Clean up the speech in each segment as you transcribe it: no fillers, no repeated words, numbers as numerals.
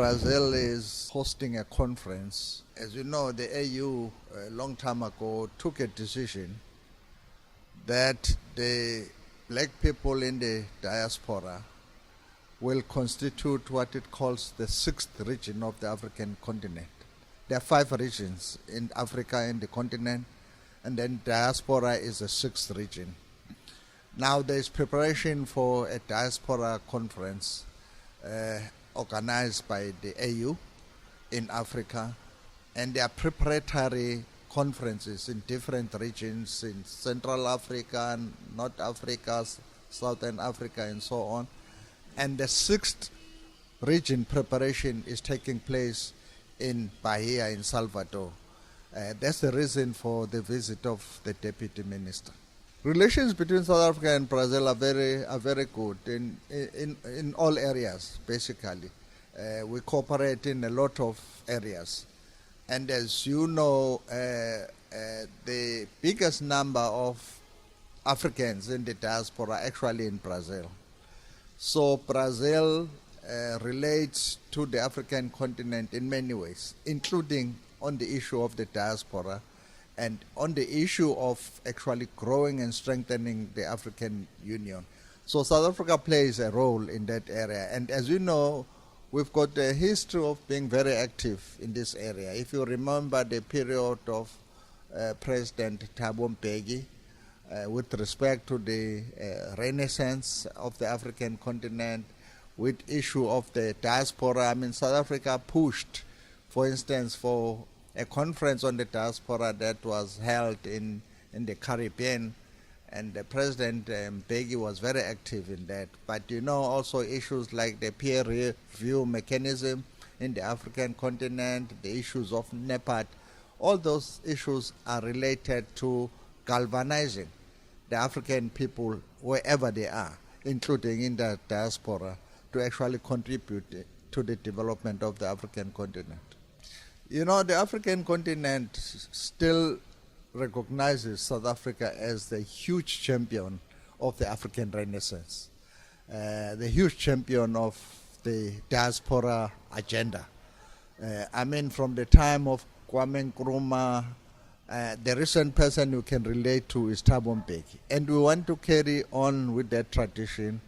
Brazil is hosting a conference. As you know, the AU a long time ago took a decision that the black people in the diaspora will constitute what it calls the sixth region of the African continent. There are 5 regions in Africa in the continent, and then diaspora is the 6th region. Now there is preparation for a diaspora conference organized by the AU in Africa, and there are preparatory conferences in different regions in Central Africa, North Africa, Southern Africa, and so on. And the 6th region preparation is taking place in Bahia in Salvador. That's the reason for the visit of the Deputy Minister. Relations between South Africa and Brazil are very good in all areas, basically. We cooperate in a lot of areas. And as you know, the biggest number of Africans in the diaspora are actually in Brazil. So Brazil relates to the African continent in many ways, including on the issue of the diaspora and on the issue of actually growing and strengthening the African Union. So South Africa plays a role in that area. And as you know, we've got a history of being very active in this area. If you remember the period of President Thabo Mbeki, with respect to the renaissance of the African continent, with issue of the diaspora, I mean, South Africa pushed, for instance, for a conference on the diaspora that was held in the Caribbean, and President Mbeki was very active in that. But you know, also issues like the peer review mechanism in the African continent, the issues of NEPAD, all those issues are related to galvanizing the African people wherever they are, including in the diaspora, to actually contribute to the development of the African continent. You know, the African continent still recognizes South Africa as the huge champion of the African Renaissance, the huge champion of the diaspora agenda. I mean, from the time of Kwame Nkrumah, the recent person you can relate to is Thabo Mbeki. And we want to carry on with that tradition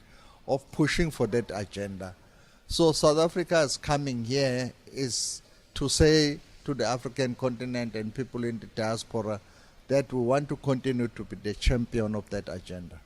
of pushing for that agenda. So South Africa's coming here is to say to the African continent and people in the diaspora that we want to continue to be the champion of that agenda.